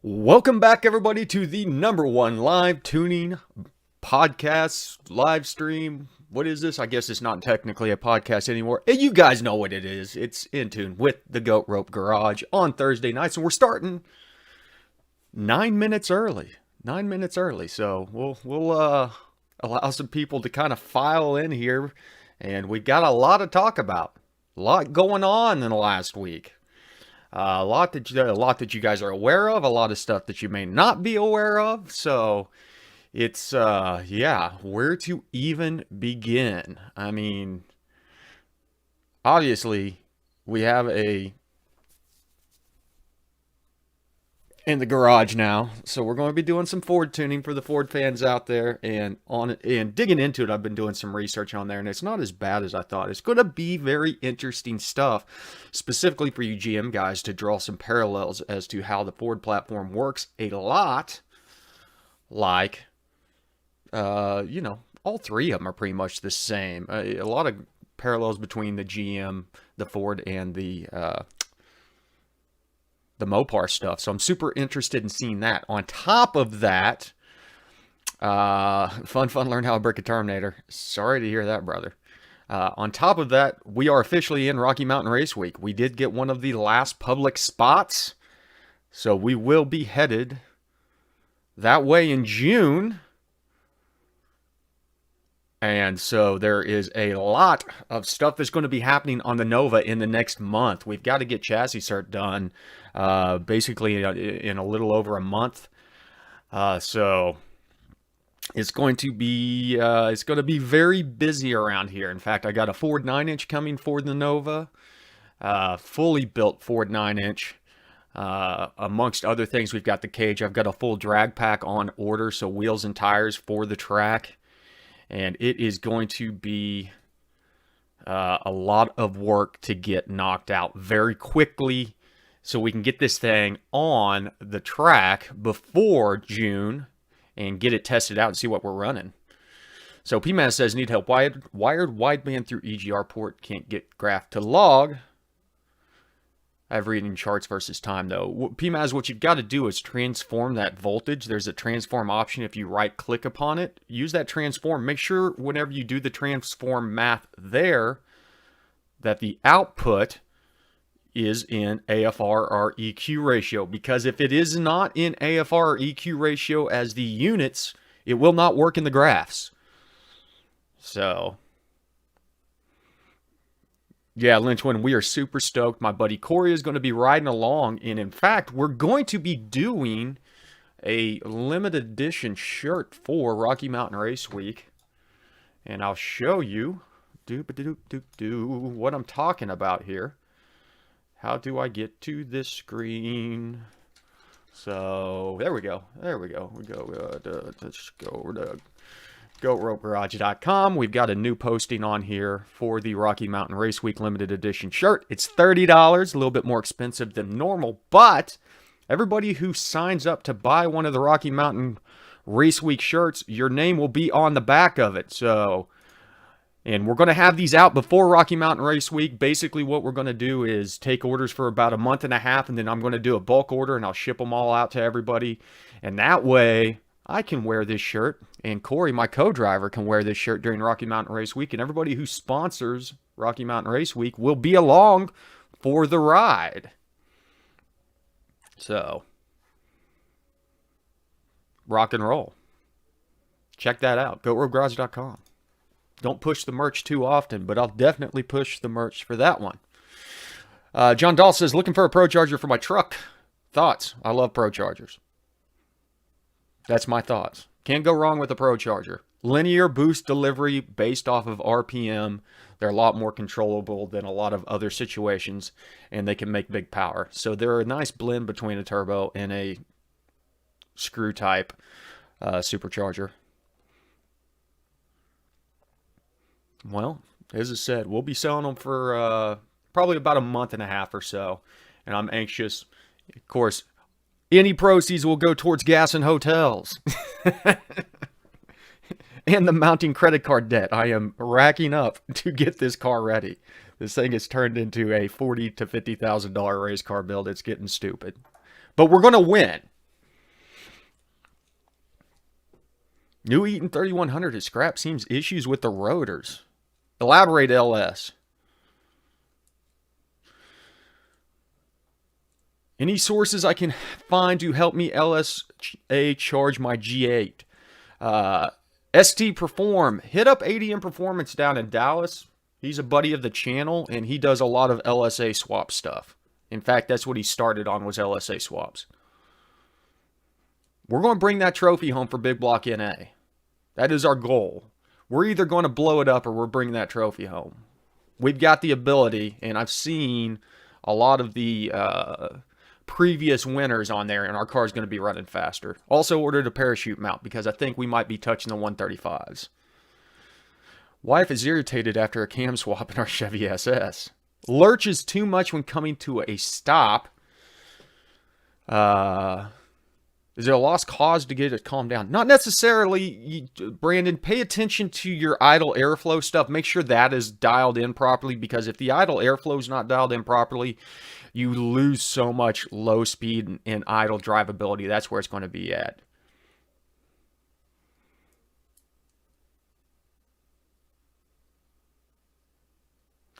Welcome back, everybody, to the #1 live tuning podcast live stream. What is this? I guess it's not technically a podcast anymore. You guys know what it is. It's InTune with the Goat Rope Garage on Thursday nights, and we're starting 9 minutes early. 9 minutes early, so we'll allow some people to kind of file in here, and we've got a lot to talk about. A lot going on in the last week. A lot that you guys are aware of, a lot of stuff that you may not be aware of. So it's yeah, where to even begin? I mean, obviously we have in the garage now, so we're going to be doing some Ford tuning for the Ford fans out there, and digging into it. I've been doing some research on there, and it's not as bad as I thought. It's going to be very interesting stuff, specifically for you GM guys, to draw some parallels as to how the Ford platform works. A lot like all three of them are pretty much the same. A lot of parallels between the GM, the Ford, and the Mopar stuff. So I'm super interested in seeing that. On top of that, fun, learn how to break a Terminator. Sorry to hear that, brother. On top of that, we are officially in Rocky Mountain Race Week. We did get one of the last public spots, so we will be headed that way in June. And so there is a lot of stuff that's going to be happening on the Nova in the next month. We've got to get chassis cert done basically in a little over a month. So it's going to be very busy around here. In fact, I got a Ford 9-inch coming for the Nova, fully built Ford 9-inch. Amongst other things, we've got the cage. I've got a full drag pack on order, so wheels and tires for the track. And it is going to be a lot of work to get knocked out very quickly so we can get this thing on the track before June and get it tested out and see what we're running. So PMAS says, need help. Wired wideband through EGR port. Can't get graph to log. I have reading charts versus time, though. PMAS, what you've got to do is transform that voltage. There's a transform option. If you right-click upon it, use that transform. Make sure whenever you do the transform math there, that the output is in AFR or EQ ratio. Because if it is not in AFR or EQ ratio as the units, it will not work in the graphs. So yeah, Lynchwin, we are super stoked. My buddy Corey is going to be riding along. And in fact, we're going to be doing a limited edition shirt for Rocky Mountain Race Week. And I'll show you what I'm talking about here. How do I get to this screen? So there we go. We go. Let's go over to GoatRopeGarage.com. We've got a new posting on here for the Rocky Mountain Race Week limited edition shirt. It's $30, a little bit more expensive than normal, but everybody who signs up to buy one of the Rocky Mountain Race Week shirts, your name will be on the back of it. So, and we're going to have these out before Rocky Mountain Race Week. Basically, what we're going to do is take orders for about a month and a half, and then I'm going to do a bulk order, and I'll ship them all out to everybody. And that way, I can wear this shirt, and Corey, my co-driver, can wear this shirt during Rocky Mountain Race Week, and everybody who sponsors Rocky Mountain Race Week will be along for the ride. So, rock and roll. Check that out, GoatRopeGarage.com. Don't push the merch too often, but I'll definitely push the merch for that one. John Dahl says, looking for a Pro Charger for my truck. Thoughts? I love Pro Chargers. That's my thoughts. Can't go wrong with a Pro Charger. Linear boost delivery based off of RPM. They're a lot more controllable than a lot of other situations, and they can make big power. So they're a nice blend between a turbo and a screw type supercharger. Well, as I said, we'll be selling them for probably about a month and a half or so, and I'm anxious. Of course, any proceeds will go towards gas and hotels. And the mounting credit card debt I am racking up to get this car ready. This thing has turned into a $40,000 to $50,000 race car build. It's getting stupid. But we're going to win. New Eaton 3100 is scrap seems issues with the rotors. Elaborate, LS. Any sources I can find to help me LSA charge my G8? ST Perform. Hit up ADM Performance down in Dallas. He's a buddy of the channel, and he does a lot of LSA swap stuff. In fact, that's what he started on, was LSA swaps. We're going to bring that trophy home for Big Block NA. That is our goal. We're either going to blow it up or we're bringing that trophy home. We've got the ability, and I've seen a lot of the previous winners on there, and our car is going to be running faster. Also ordered a parachute mount because I think we might be touching the 135s. Wife is irritated after a cam swap in our Chevy SS. Lurches too much when coming to a stop. Is there a lost cause to get it calmed down? Not necessarily, Brandon. Pay attention to your idle airflow stuff. Make sure that is dialed in properly, because if the idle airflow is not dialed in properly, you lose so much low speed and idle drivability. That's where it's going to be at.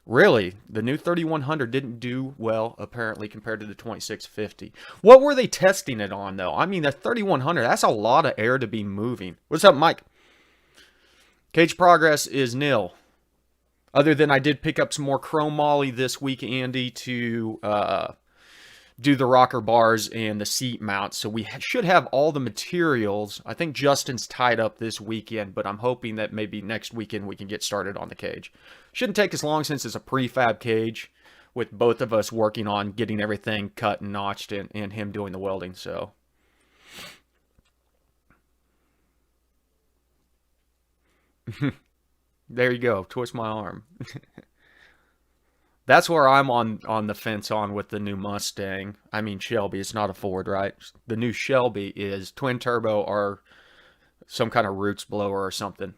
Really, the new 3100 didn't do well, apparently, compared to the 2650. What were they testing it on, though? I mean, the 3100, that's a lot of air to be moving. What's up, Mike? Cage progress is nil. Other than I did pick up some more chrome moly this week, Andy, to do the rocker bars and the seat mounts. So we should have all the materials. I think Justin's tied up this weekend, but I'm hoping that maybe next weekend we can get started on the cage. Shouldn't take us long since it's a prefab cage, with both of us working on getting everything cut and notched and him doing the welding. So there you go. Twist my arm. That's where I'm on the fence on with the new Mustang. I mean, Shelby. It's not a Ford, right? The new Shelby is twin turbo or some kind of roots blower or something.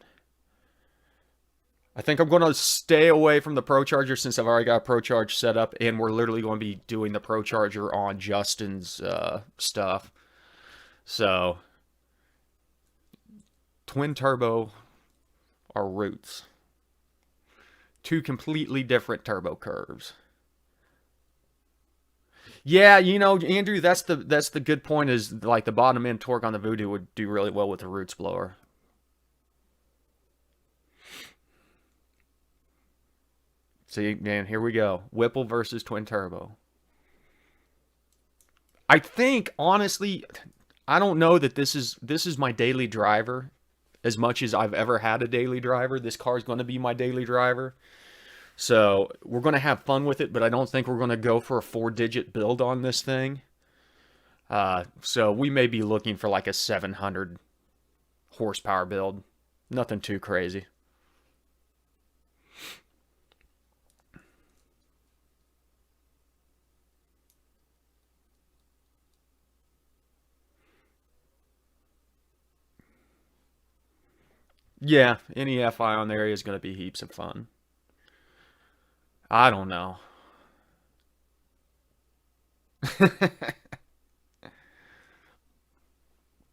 I think I'm going to stay away from the Pro Charger since I've already got a Pro Charge set up, and we're literally going to be doing the Pro Charger on Justin's stuff. So, twin turbo or roots. Two completely different turbo curves. Yeah, you know, Andrew, that's the good point, is like the bottom end torque on the Voodoo would do really well with the roots blower. See, man, here we go. Whipple versus twin turbo. I think, honestly, I don't know that this is my daily driver. As much as I've ever had a daily driver, this car is going to be my daily driver. So we're going to have fun with it, but I don't think we're going to go for a 4-digit build on this thing. So we may be looking for like a 700 horsepower build. Nothing too crazy. Yeah, any FI on there is going to be heaps of fun. I don't know.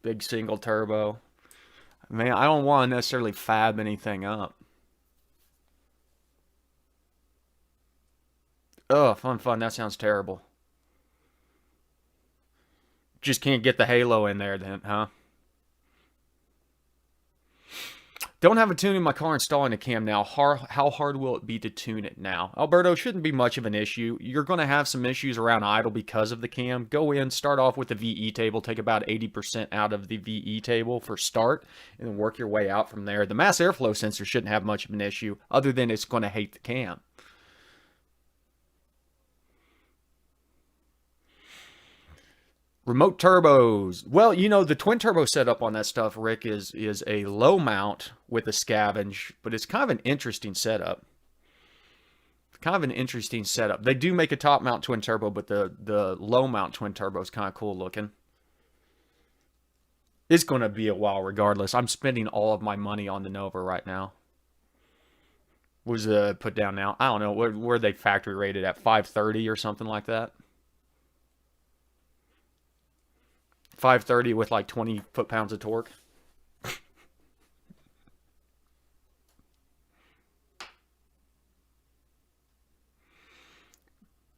Big single turbo. Man, I don't want to necessarily fab anything up. Oh, fun. That sounds terrible. Just can't get the halo in there then, huh? Don't have a tune in my car installing a cam now. How hard will it be to tune it now? Alberto, shouldn't be much of an issue. You're going to have some issues around idle because of the cam. Go in, start off with the VE table, take about 80% out of the VE table for start, and then work your way out from there. The mass airflow sensor shouldn't have much of an issue, other than it's going to hate the cam. Remote turbos. Well, you know, the twin turbo setup on that stuff, Rick, is a low mount with a scavenge, but it's kind of an interesting setup. Kind of an interesting setup. They do make a top mount twin turbo, but the low mount twin turbo is kind of cool looking. It's going to be a while regardless. I'm spending all of my money on the Nova right now. What was put down now? I don't know. Where they factory rated at 530 or something like that? 530 with like 20 foot-pounds of torque.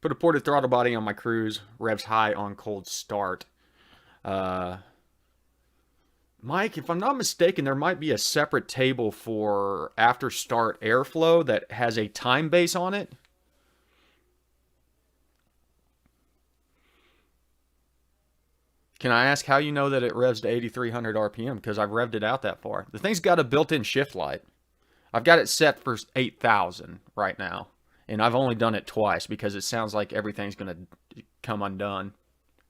Put a ported throttle body on my cruise. Revs high on cold start. Mike, if I'm not mistaken, there might be a separate table for after start airflow that has a time base on it. Can I ask how you know that it revs to 8,300 RPM? Because I've revved it out that far. The thing's got a built-in shift light. I've got it set for 8,000 right now. And I've only done it twice because it sounds like everything's going to come undone.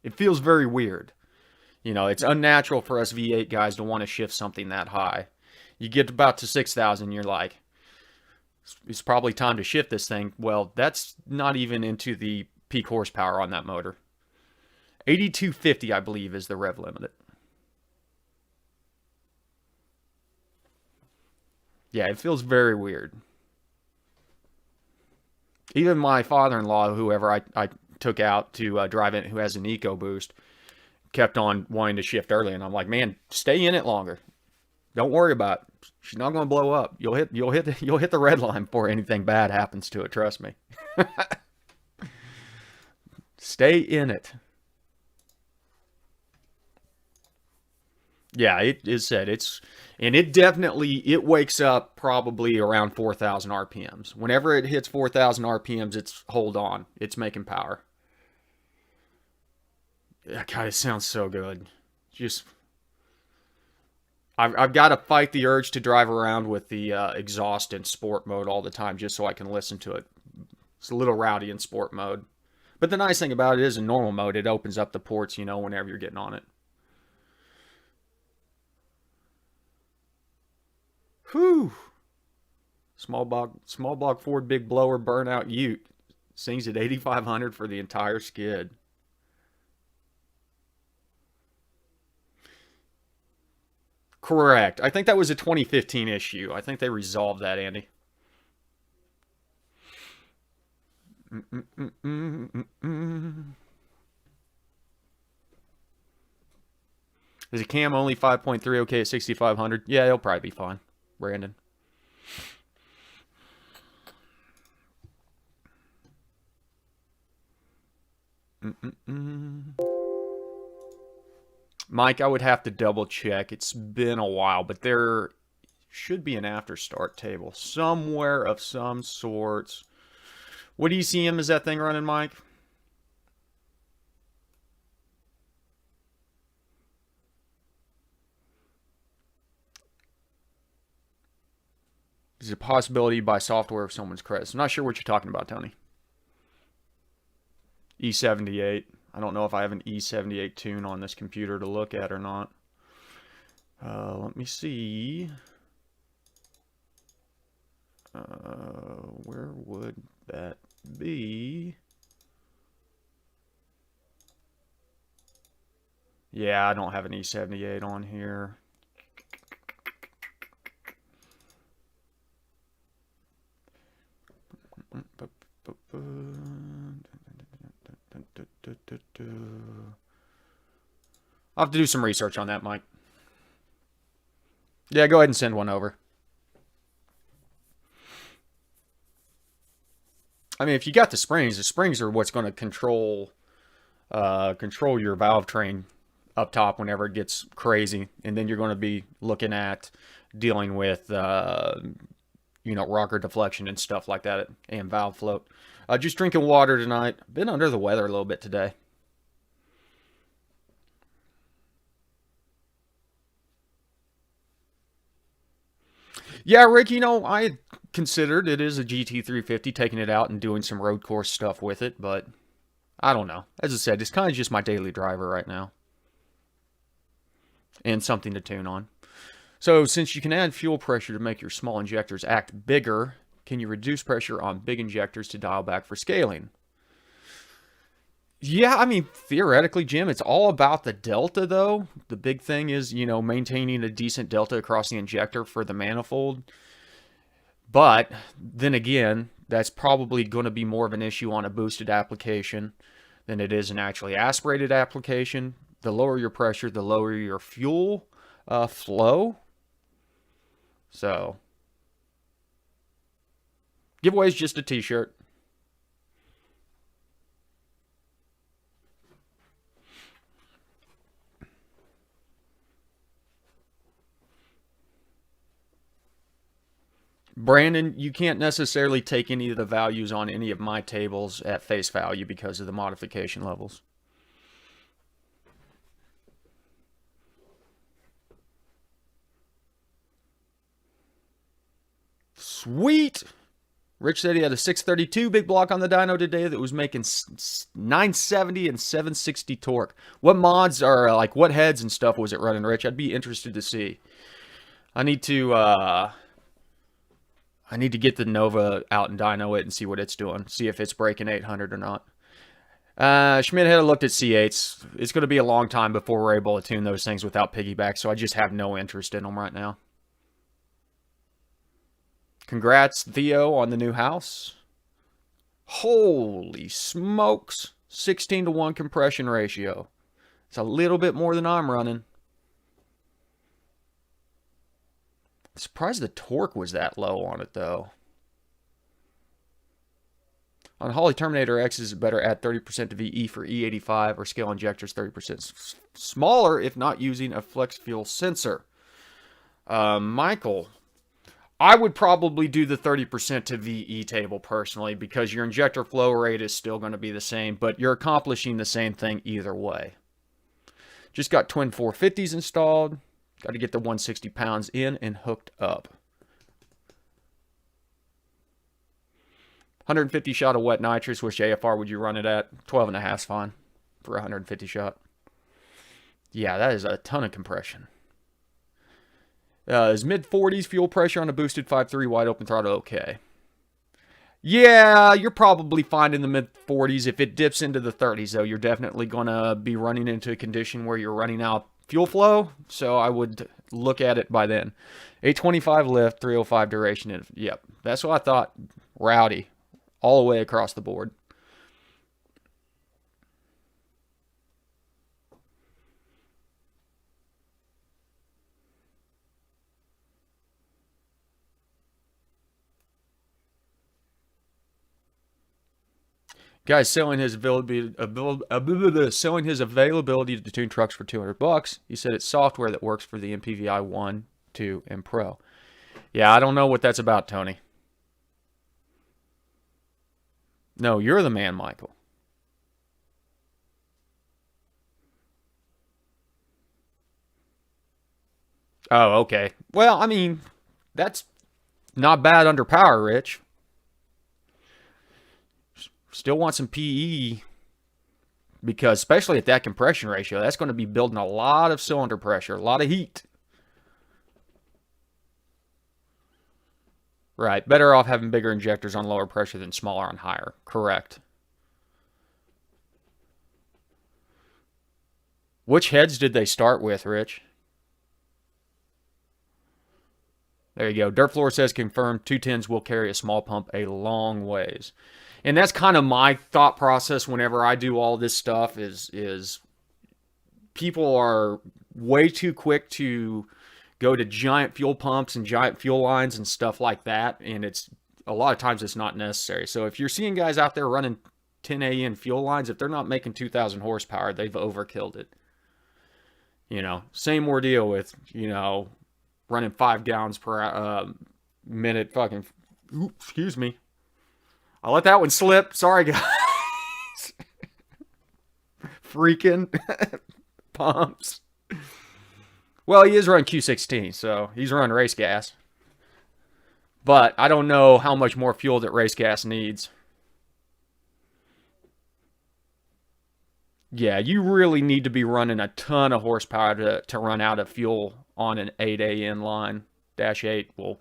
It feels very weird. You know, it's unnatural for us V8 guys to want to shift something that high. You get about to 6,000, you're like, it's probably time to shift this thing. Well, that's not even into the peak horsepower on that motor. 8,250, I believe, is the rev limit. Yeah, it feels very weird. Even my father-in-law, whoever I took out to drive it, who has an EcoBoost, kept on wanting to shift early, and I'm like, man, stay in it longer. Don't worry about it. She's not going to blow up. You'll hit the red line before anything bad happens to it. Trust me. Stay in it. Yeah, it is said and it wakes up probably around 4,000 RPMs. Whenever it hits 4,000 RPMs, it's hold on. It's making power. God, it sounds so good. Just, I've got to fight the urge to drive around with the exhaust in sport mode all the time just so I can listen to it. It's a little rowdy in sport mode. But the nice thing about it is in normal mode, it opens up the ports, you know, whenever you're getting on it. Whew. Small block Ford big blower burnout Ute sings at 8,500 for the entire skid. Correct. I think that was a 2015 issue. I think they resolved that, Andy. Is a cam only 5.3 okay at 6,500? Yeah, it'll probably be fine. Brandon. Mike, I would have to double check. It's been a while, but there should be an after start table somewhere of some sorts. What ECM is that thing running, Mike? There's a possibility by software of someone's credits. I'm not sure what you're talking about, Tony. E78. I don't know if I have an E78 tune on this computer to look at or not. Let me see. Where would that be? Yeah, I don't have an E78 on here. I'll have to do some research on that, Mike. Yeah, go ahead and send one over. I mean, if you got the springs are what's going to control your valve train up top whenever it gets crazy, and then you're going to be looking at dealing with rocker deflection and stuff like that, and valve float. Just drinking water tonight. Been under the weather a little bit today. Yeah, Rick, I considered it is a GT350, taking it out and doing some road course stuff with it, but I don't know. As I said, it's kind of just my daily driver right now. And something to tune on. So, since you can add fuel pressure to make your small injectors act bigger, can you reduce pressure on big injectors to dial back for scaling? Yeah, I mean, theoretically, Jim, it's all about the delta, though. The big thing is, maintaining a decent delta across the injector for the manifold. But then again, that's probably going to be more of an issue on a boosted application than it is an actually aspirated application. The lower your pressure, the lower your fuel flow. So, giveaway is just a t-shirt. Brandon, you can't necessarily take any of the values on any of my tables at face value because of the modification levels. Sweet! Rich said he had a 632 big block on the dyno today that was making 970 and 760 torque. What mods are, like, what heads and stuff was it running, Rich? I'd be interested to see. I need to get the Nova out and dyno it and see what it's doing. See if it's breaking 800 or not. Schmidt had looked at C8s. It's going to be a long time before we're able to tune those things without piggyback, so I just have no interest in them right now. Congrats, Theo, on the new house. Holy smokes. 16-to-1 compression ratio. It's a little bit more than I'm running. I'm surprised the torque was that low on it, though. On Holly Terminator X, is it better add 30% to VE for E85 or scale injectors 30% smaller if not using a flex fuel sensor? Michael, I would probably do the 30% to VE table personally because your injector flow rate is still going to be the same, but you're accomplishing the same thing either way. Just got twin 450s installed. Got to get the 160 pounds in and hooked up. 150 shot of wet nitrous. Which AFR would you run it at? 12.5 is fine for 150 shot. Yeah, that is a ton of compression. Is mid-40s fuel pressure on a boosted 5.3 wide open throttle okay? Yeah, you're probably fine in the mid-40s. If it dips into the 30s, though, you're definitely going to be running into a condition where you're running out fuel flow. So I would look at it by then. 825 lift, 305 duration. Yep, that's what I thought. Rowdy. All the way across the board. Guy's selling his availability to tune trucks for $200. He said it's software that works for the MPVI 1, 2, and Pro. Yeah, I don't know what that's about, Tony. No, you're the man, Michael. Oh, okay. Well, I mean, that's not bad under power, Rich. Still want some PE because especially at that compression ratio, that's going to be building a lot of cylinder pressure, a lot of heat. Right. Better off having bigger injectors on lower pressure than smaller on higher. Correct. Which heads did they start with, Rich? There you go. Dirt Floor says confirmed 210s will carry a small pump a long ways. And that's kind of my thought process whenever I do all this stuff is people are way too quick to go to giant fuel pumps and giant fuel lines and stuff like that. And it's a lot of times it's not necessary. So if you're seeing guys out there running 10 AN fuel lines, if they're not making 2,000 horsepower, they've overkilled it. You know, same ordeal with, you know, running 5 gallons per minute fucking, oops, excuse me. I let that one slip. Sorry, guys. Freaking pumps. Well, he is running Q16, so he's running race gas. But I don't know how much more fuel that race gas needs. Yeah, you really need to be running a ton of horsepower to run out of fuel on an 8AN line. Dash 8 will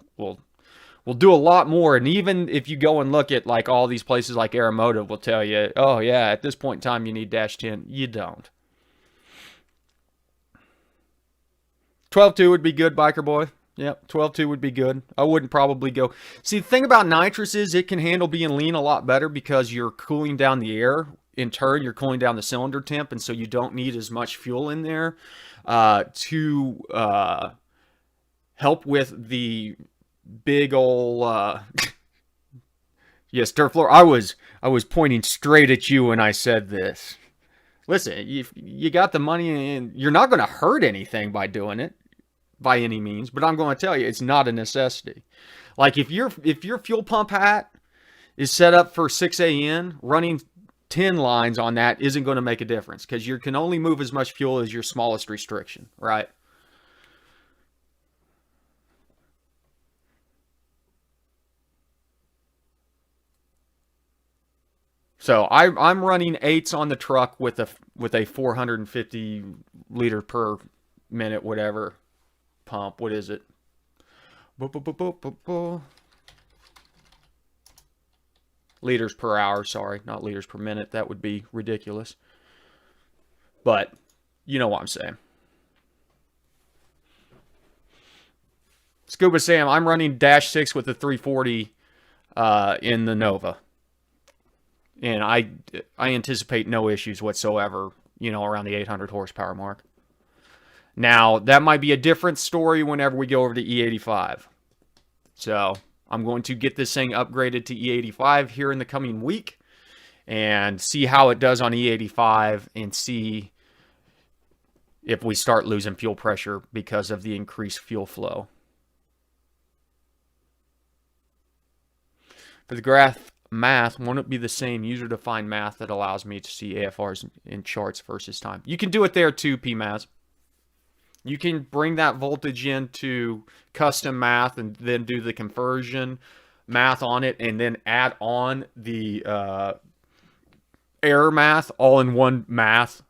do a lot more. And even if you go and look at like all these places like Aeromotive will tell you, oh yeah, at this point in time you need dash 10. You don't. 12.2 would be good, biker boy. Yep, 12.2 would be good. I wouldn't probably go. See, the thing about nitrous is it can handle being lean a lot better because you're cooling down the air. In turn, you're cooling down the cylinder temp, and so you don't need as much fuel in there to help with the big ol' yes, Dirt Floor. I was pointing straight at you when I said this. Listen, you got the money, and you're not going to hurt anything by doing it by any means, but I'm going to tell you, it's not a necessity. Like if your fuel pump hat is set up for 6 AN, running 10 lines on that isn't going to make a difference because you can only move as much fuel as your smallest restriction, right? So I'm running 8s on the truck with a 450 liter per minute whatever pump. What is it? Liters per hour, sorry, not liters per minute. That would be ridiculous. But you know what I'm saying. Scuba Sam, I'm running -6 with the 340 in the Nova. And I anticipate no issues whatsoever, around the 800 horsepower mark. Now, that might be a different story whenever we go over to E85. So, I'm going to get this thing upgraded to E85 here in the coming week and see how it does on E85 and see if we start losing fuel pressure because of the increased fuel flow. For the graph math, won't it be the same user-defined math that allows me to see AFRs in charts versus time? You can do it there too, PMAS. You can bring that voltage into custom math and then do the conversion math on it and then add on the error math all in one math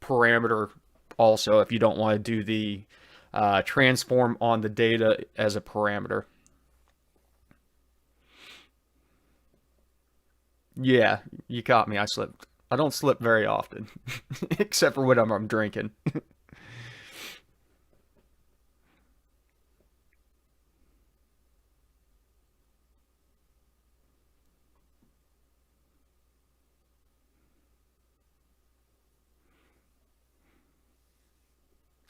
parameter also if you don't want to do the transform on the data as a parameter. Yeah, you caught me. I slipped. I don't slip very often, except for when I'm drinking.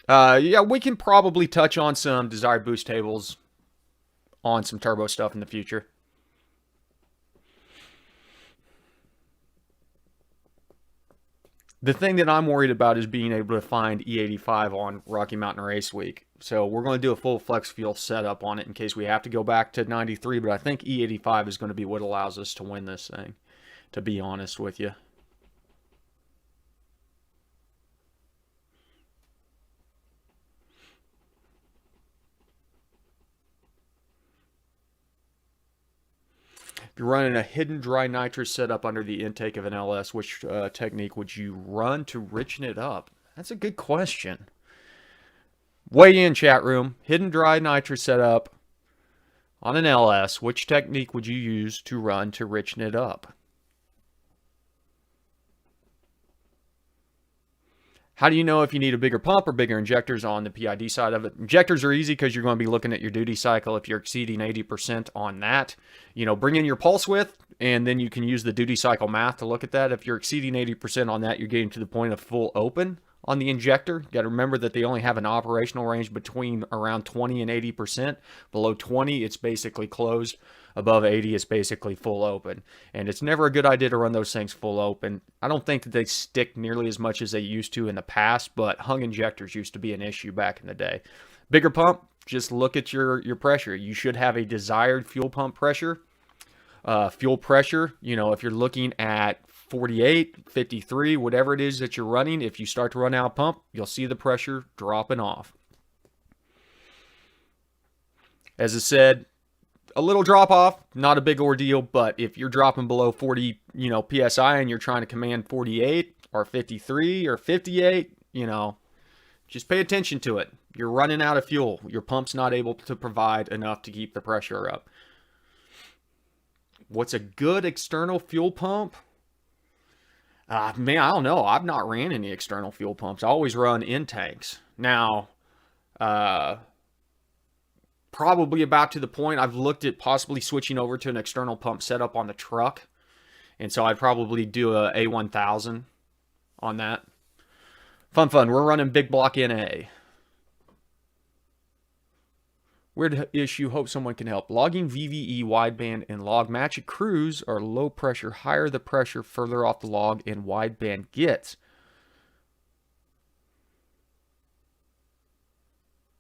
Yeah, we can probably touch on some desired boost tables on some turbo stuff in the future. The thing that I'm worried about is being able to find E85 on Rocky Mountain Race Week. So we're going to do a full flex fuel setup on it in case we have to go back to 93, but I think E85 is going to be what allows us to win this thing, to be honest with you. If you're running a hidden dry nitrous setup under the intake of an LS, which technique would you run to richen it up? That's a good question. Weigh in, chat room. Hidden dry nitrous setup on an LS, which technique would you use to run to richen it up? How do you know if you need a bigger pump or bigger injectors on the PID side of it? Injectors are easy because you're going to be looking at your duty cycle. If you're exceeding 80% on that, bring in your pulse width, and then you can use the duty cycle math to look at that. If you're exceeding 80% on that, you're getting to the point of full open on the injector. You got to remember that they only have an operational range between around 20 and 80%. Below 20, it's basically closed. Above 80, it's basically full open. And it's never a good idea to run those things full open. I don't think that they stick nearly as much as they used to in the past, but hung injectors used to be an issue back in the day. Bigger pump, just look at your pressure. You should have a desired fuel pump pressure. Fuel pressure, if you're looking at 48, 53, whatever it is that you're running, if you start to run out of pump, you'll see the pressure dropping off. As I said, a little drop off, not a big ordeal, but if you're dropping below 40, PSI and you're trying to command 48 or 53 or 58, just pay attention to it. You're running out of fuel. Your pump's not able to provide enough to keep the pressure up. What's a good external fuel pump? Man, I don't know. I've not ran any external fuel pumps. I always run in tanks. Now, probably about to the point I've looked at possibly switching over to an external pump setup on the truck. And so I'd probably do a A1000 on that. Fun. We're running big block NA. Weird issue. Hope someone can help. Logging VVE wideband and log match at cruise are low pressure. Higher the pressure, further off the log and wideband gets.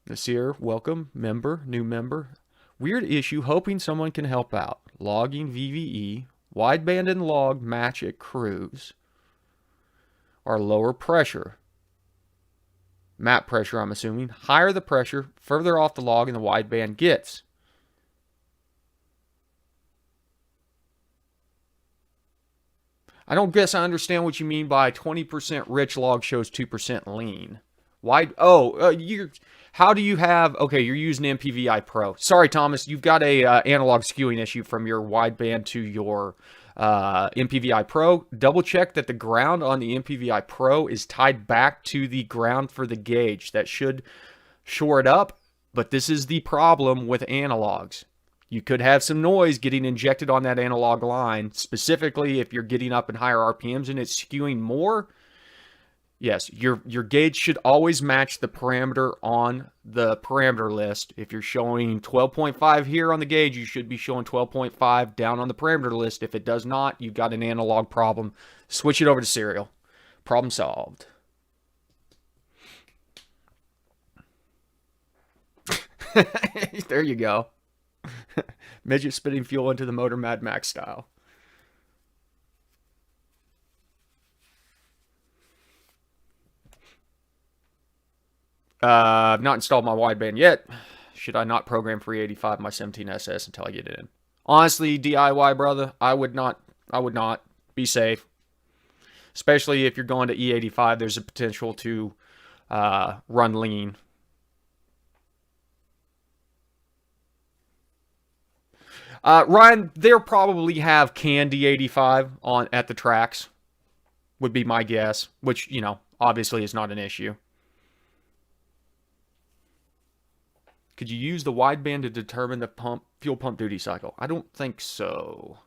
Nasir, welcome. New member. Weird issue, hoping someone can help out. Logging VVE, wideband and log match at cruise. Or lower pressure. Map pressure, I'm assuming. Higher the pressure, further off the log in the wideband gets. I don't guess I understand what you mean by 20% rich log shows 2% lean. Why? Oh, how do you have? Okay, you're using MPVI Pro. Sorry, Thomas, you've got a analog skewing issue from your wideband to your MPVI Pro. Double check that the ground on the MPVI Pro is tied back to the ground for the gauge. That should shore it up, but this is the problem with analogs. You could have some noise getting injected on that analog line, specifically if you're getting up in higher RPMs and it's skewing more. Yes, your gauge should always match the parameter on the parameter list. If you're showing 12.5 here on the gauge, you should be showing 12.5 down on the parameter list. If it does not, you've got an analog problem. Switch it over to serial. Problem solved. There you go. Midget spitting fuel into the motor Mad Max style. I've not installed my wideband yet. Should I not program 385 my 17SS until I get it in? Honestly, DIY, brother, I would not. Be safe. Especially if you're going to E85, there's a potential to run lean. Ryan, they'll probably have canned D85 on at the tracks, would be my guess, which, obviously is not an issue. Could you use the wideband to determine the fuel pump duty cycle? I don't think so.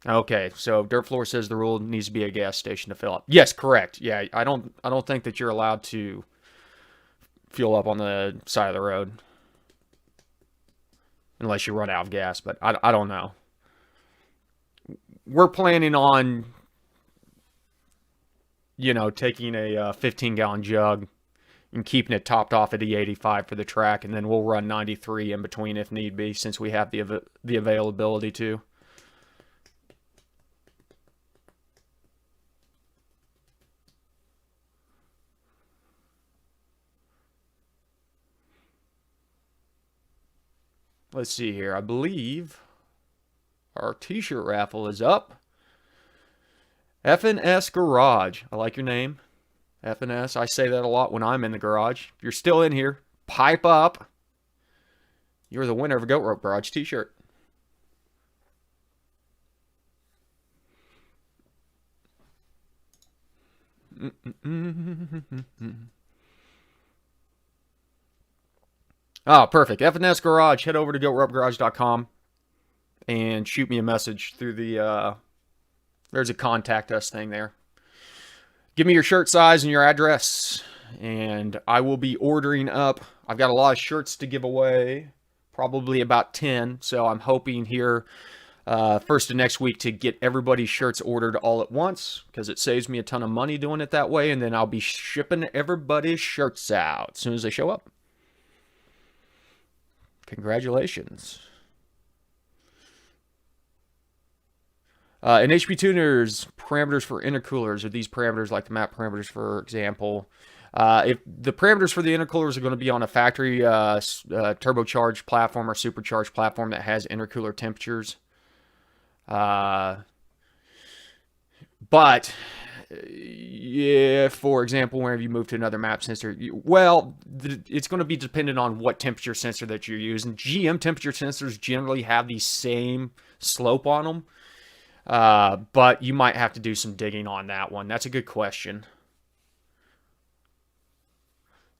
Okay, so Dirtfloor says the rule needs to be a gas station to fill up. Yes, correct. Yeah, I don't think that you're allowed to fuel up on the side of the road unless you run out of gas, but I don't know. We're planning on, taking a 15-gallon jug and keeping it topped off at E85 for the track, and then we'll run 93 in between if need be, since we have the availability to. Let's see here. I believe our t-shirt raffle is up. F&S Garage. I like your name. F&S. I say that a lot when I'm in the garage. If you're still in here, pipe up. You're the winner of a Goat Rope Garage t-shirt. Oh, perfect. F&S Garage. Head over to goatropegarage.com and shoot me a message through the, there's a contact us thing there. Give me your shirt size and your address, and I will be ordering up. I've got a lot of shirts to give away, probably about 10, so I'm hoping here first of next week to get everybody's shirts ordered all at once, because it saves me a ton of money doing it that way, and then I'll be shipping everybody's shirts out as soon as they show up. Congratulations. In HP Tuners, parameters for intercoolers are these parameters like the map parameters, for example. If the parameters for the intercoolers are going to be on a factory turbocharged platform or supercharged platform that has intercooler temperatures. But if, for example, whenever you move to another map sensor, it's going to be dependent on what temperature sensor that you're using. GM temperature sensors generally have the same slope on them, but you might have to do some digging on that one. That's a good question.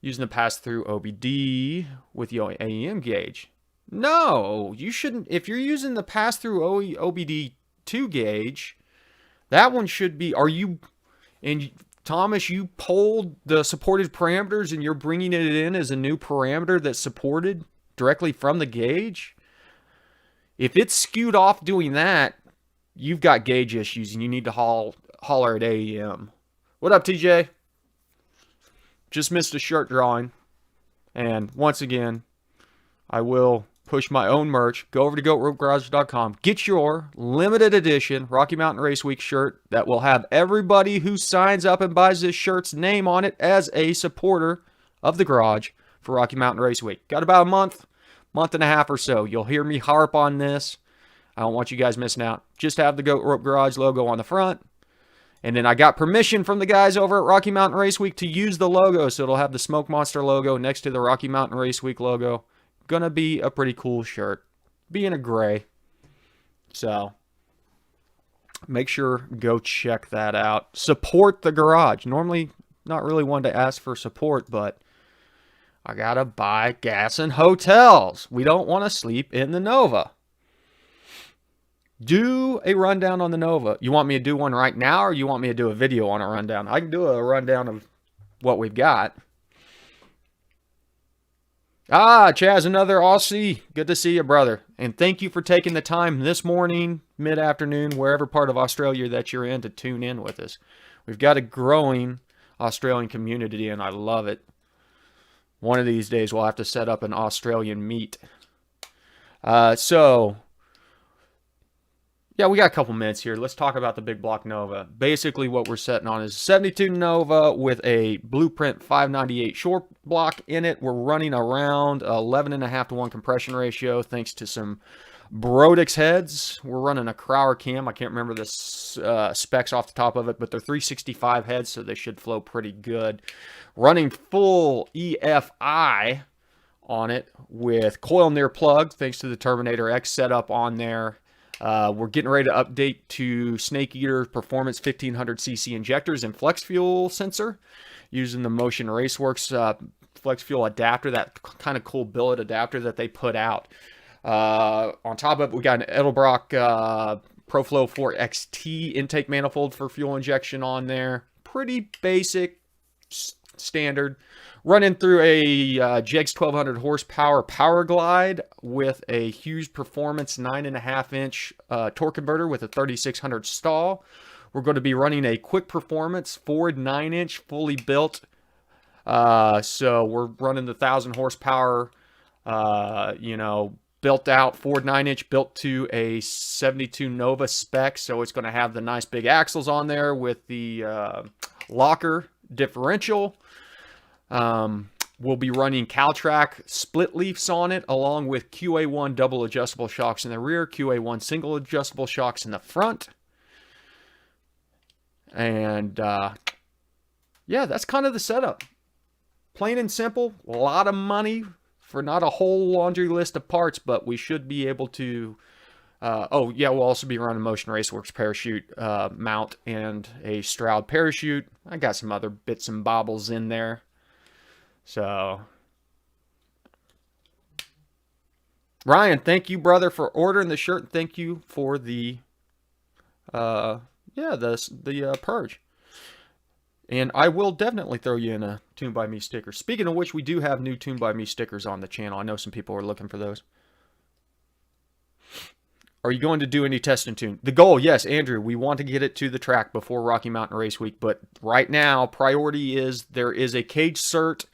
Using the pass-through OBD with your AEM gauge. No, you shouldn't. If you're using the pass-through OBD2 gauge, that one should be, and Thomas, you pulled the supported parameters and you're bringing it in as a new parameter that's supported directly from the gauge. If it's skewed off doing that, you've got gauge issues and you need to holler at AEM. What up, TJ? Just missed a shirt drawing. And once again, I will push my own merch. Go over to goatropegarage.com. Get your limited edition Rocky Mountain Race Week shirt that will have everybody who signs up and buys this shirt's name on it as a supporter of the garage for Rocky Mountain Race Week. Got about a month and a half or so. You'll hear me harp on this. I don't want you guys missing out. Just have the Goat Rope Garage logo on the front. And then I got permission from the guys over at Rocky Mountain Race Week to use the logo. So it'll have the Smoke Monster logo next to the Rocky Mountain Race Week logo. Gonna be a pretty cool shirt. Being a gray. So make sure go check that out. Support the garage. Normally not really one to ask for support, but I gotta buy gas and hotels. We don't want to sleep in the Nova. Do a rundown on the Nova. You want me to do one right now, or you want me to do a video on a rundown? I can do a rundown of what we've got. Ah, Chaz, another Aussie. Good to see you, brother. And thank you for taking the time this morning, mid-afternoon, wherever part of Australia that you're in, to tune in with us. We've got a growing Australian community, and I love it. One of these days, we'll have to set up an Australian meet. Yeah, we got a couple minutes here. Let's talk about the big block Nova. Basically, what we're setting on is a 72 Nova with a Blueprint 598 short block in it. We're running around 11.5 to 1 compression ratio thanks to some Brodix heads. We're running a Crowder cam. I can't remember the specs off the top of it, but they're 365 heads, so they should flow pretty good. Running full EFI on it with coil near plug thanks to the Terminator X setup on there. We're getting ready to update to Snake Eater Performance 1500cc injectors and flex fuel sensor using the Motion Raceworks flex fuel adapter, that kind of cool billet adapter that they put out. On top of it, we got an Edelbrock ProFlow 4 XT intake manifold for fuel injection on there. Pretty basic, standard. Running through a Jegs 1200 horsepower Power Glide with a huge performance 9.5-inch torque converter with a 3600 stall. We're going to be running a quick performance Ford 9-inch fully built. So we're running the 1000 horsepower, built out Ford 9-inch built to a 72 Nova spec. So it's going to have the nice big axles on there with the locker differential. We'll be running Caltrac split leafs on it, along with QA1 double adjustable shocks in the rear, QA1 single adjustable shocks in the front. And, yeah, that's kind of the setup. Plain and simple, a lot of money for not a whole laundry list of parts, but we should be able to, we'll also be running Motion Raceworks parachute mount and a Stroud parachute. I got some other bits and bobbles in there. So, Ryan, thank you, brother, for ordering the shirt. Thank you for the purge. And I will definitely throw you in a Tuned by Me sticker. Speaking of which, we do have new Tuned by Me stickers on the channel. I know some people are looking for those. Are you going to do any test and tune? The goal, yes, Andrew, we want to get it to the track before Rocky Mountain Race Week. But right now, priority is there is a cage cert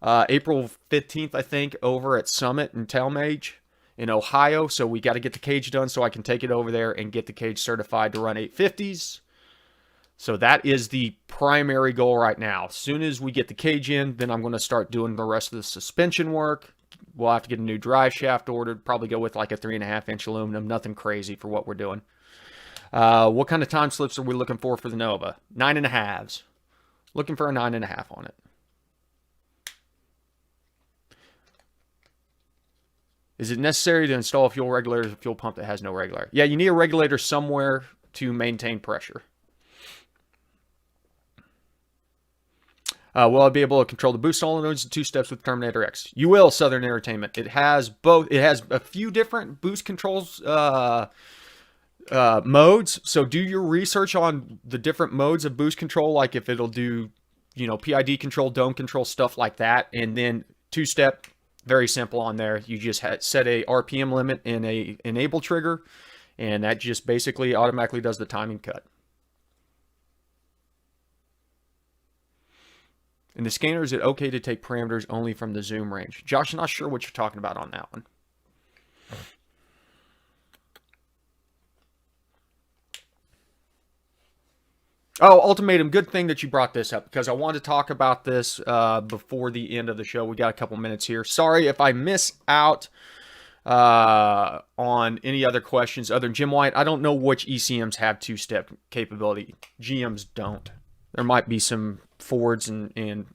April 15th, I think, over at Summit in Talmadge in Ohio. So we got to get the cage done so I can take it over there and get the cage certified to run 850s. So that is the primary goal right now. As soon as we get the cage in, then I'm going to start doing the rest of the suspension work. We'll have to get a new drive shaft ordered. Probably go with like a 3.5-inch aluminum. Nothing crazy for what we're doing. What kind of time slips are we looking for the Nova? 9.5s. Looking for a 9.5 on it. Is it necessary to install a fuel regulator as a fuel pump that has no regulator? Yeah, you need a regulator somewhere to maintain pressure. Will I be able to control the boost solenoids in 2 steps with Terminator X? You will, Southern Entertainment. It has both. It has a few different boost controls modes. So do your research on the different modes of boost control, like if it'll do, PID control, dome control, stuff like that. And then 2-step, very simple on there. You just set a RPM limit in a enable trigger, and that just basically automatically does the timing cut. In the scanner, is it okay to take parameters only from the zoom range? Josh, I'm not sure what you're talking about on that one. Oh, ultimatum. Good thing that you brought this up because I wanted to talk about this before the end of the show. We got a couple minutes here. Sorry if I miss out on any other questions other than Jim White. I don't know which ECMs have two-step capability. GMs don't. There might be some Fords and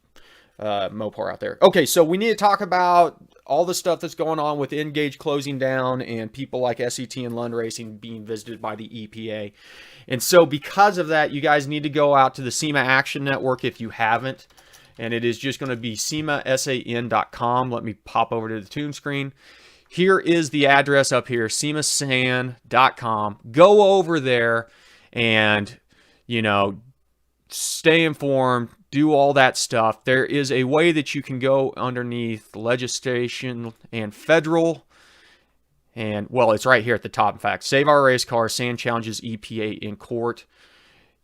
Mopar out there. Okay, so we need to talk about all the stuff that's going on with Engage closing down and people like SET and Lund Racing being visited by the EPA. And so because of that, you guys need to go out to the SEMA Action Network if you haven't. And it is just going to be SEMASAN.com. Let me pop over to the tune screen. Here is the address up here, SEMASAN.com. Go over there and, you know, stay informed, do all that stuff. There is a way that you can go underneath legislation and federal. And, well, it's right here at the top, in fact. Save Our Race Car, SAN challenges EPA in court.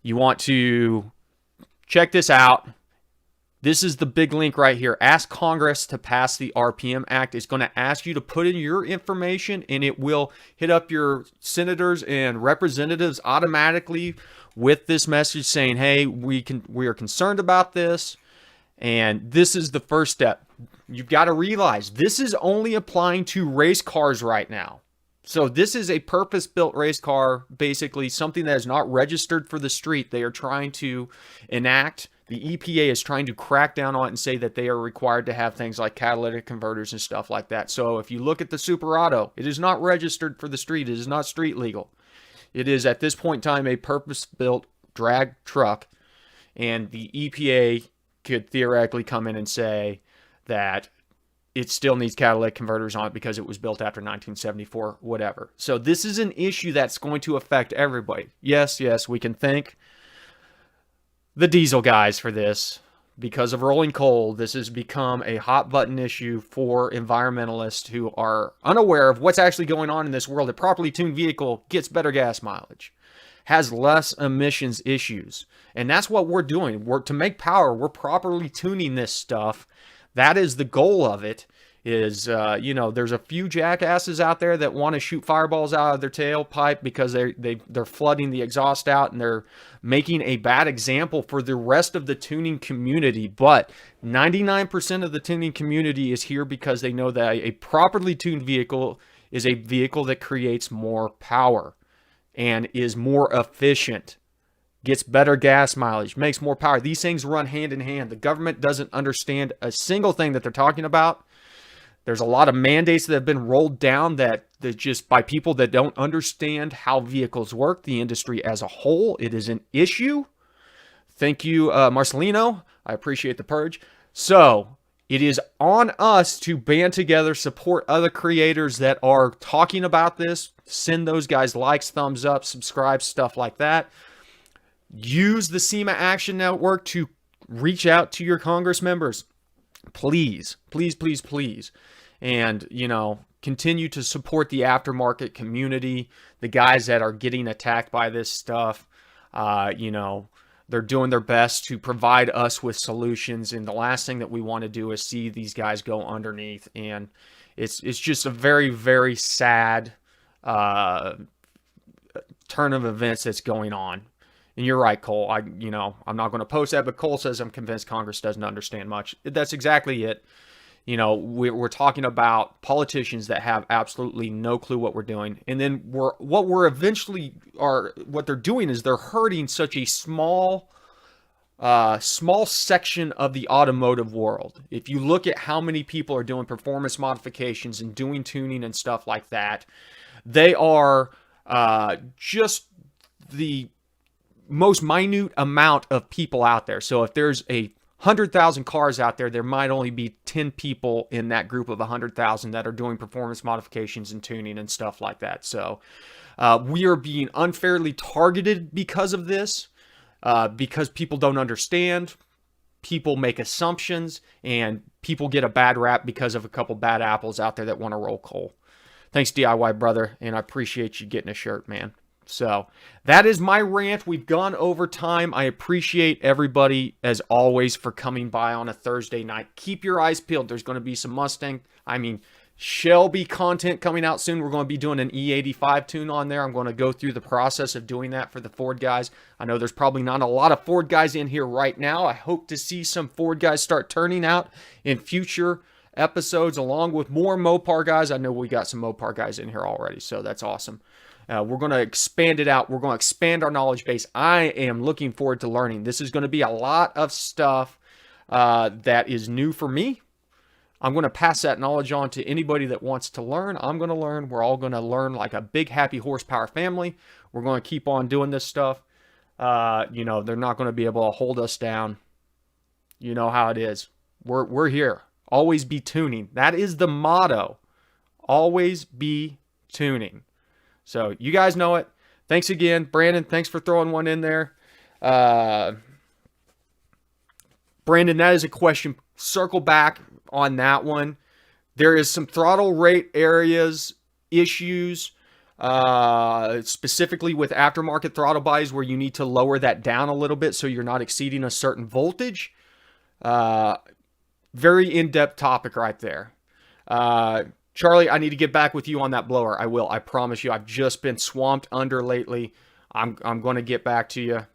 You want to check this out. This is the big link right here. Ask Congress to pass the RPM Act. It's going to ask you to put in your information, and it will hit up your senators and representatives automatically with this message saying, hey, we are concerned about this, and this is the first step. You've got to realize this is only applying to race cars right now. So this is a purpose-built race car, basically something that is not registered for the street. They are trying to enact. The EPA is trying to crack down on it and say that they are required to have things like catalytic converters and stuff like that. So if you look at the Super Auto, it is not registered for the street. It is not street legal. It is, at this point in time, a purpose-built drag truck, and the EPA could theoretically come in and say that it still needs catalytic converters on it because it was built after 1974, whatever. So this is an issue that's going to affect everybody. Yes, we can thank the diesel guys for this. Because of rolling coal, this has become a hot button issue for environmentalists who are unaware of what's actually going on in this world. A properly tuned vehicle gets better gas mileage, has less emissions issues. And that's what we're doing. To make power, we're properly tuning this stuff. That is the goal of it. There's a few jackasses out there that want to shoot fireballs out of their tailpipe because they're flooding the exhaust out and they're making a bad example for the rest of the tuning community. But 99% of the tuning community is here because they know that a properly tuned vehicle is a vehicle that creates more power and is more efficient, gets better gas mileage, makes more power. These things run hand in hand. The government doesn't understand a single thing that they're talking about. There's a lot of mandates that have been rolled down that just by people that don't understand how vehicles work, the industry as a whole. It is an issue. Thank you, Marcelino. I appreciate the purge. So it is on us to band together, support other creators that are talking about this. Send those guys likes, thumbs up, subscribe, stuff like that. Use the SEMA Action Network to reach out to your Congress members. Please, please, please, please. And, continue to support the aftermarket community, the guys that are getting attacked by this stuff. They're doing their best to provide us with solutions. And the last thing that we want to do is see these guys go underneath. And it's just a very, very sad turn of events that's going on. And you're right, Cole. I'm not going to post that, but Cole says I'm convinced Congress doesn't understand much. That's exactly it. We're talking about politicians that have absolutely no clue what we're doing. And then what they're doing is they're hurting such a small section of the automotive world. If you look at how many people are doing performance modifications and doing tuning and stuff like that, they are just the most minute amount of people out there. So if there's 100,000 cars out there, there might only be 10 people in that group of 100,000 that are doing performance modifications and tuning and stuff like that. So we are being unfairly targeted because of this, because people don't understand, people make assumptions, and people get a bad rap because of a couple bad apples out there that want to roll coal. Thanks, DIY brother, and I appreciate you getting a shirt, man. So that is my rant. We've gone over time. I appreciate everybody, as always, for coming by on a Thursday night. Keep your eyes peeled. There's going to be some Mustang, Shelby content coming out soon. We're going to be doing an E85 tune on there. I'm going to go through the process of doing that for the Ford guys. I know there's probably not a lot of Ford guys in here right now. I hope to see some Ford guys start turning out in future episodes, along with more Mopar guys. I know we got some Mopar guys in here already, so that's awesome. We're going to expand it out. We're going to expand our knowledge base. I am looking forward to learning. This is going to be a lot of stuff that is new for me. I'm going to pass that knowledge on to anybody that wants to learn. I'm going to learn. We're all going to learn like a big, happy horsepower family. We're going to keep on doing this stuff. They're not going to be able to hold us down. You know how it is. We're here. Always be tuning. That is the motto. Always be tuning. So you guys know it. Thanks again. Brandon, thanks for throwing one in there. Brandon, that is a question. Circle back on that one. There is some throttle rate areas issues, specifically with aftermarket throttle bodies, where you need to lower that down a little bit so you're not exceeding a certain voltage. Very in-depth topic right there. Charlie, I need to get back with you on that blower. I will. I promise you. I've just been swamped under lately. I'm going to get back to you.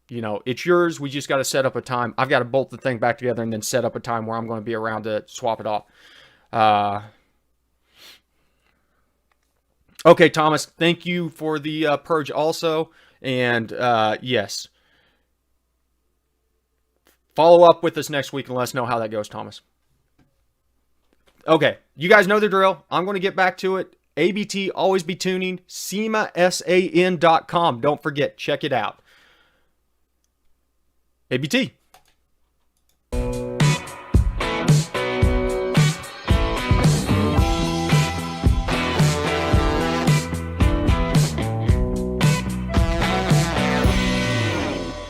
It's yours. We just got to set up a time. I've got to bolt the thing back together and then set up a time where I'm going to be around to swap it off. Okay, Thomas, thank you for the purge also. And yes. Follow up with us next week and let us know how that goes, Thomas. Okay, you guys know the drill. I'm going to get back to it. ABT, always be tuning. SEMA.com. Don't forget, check it out. ABT.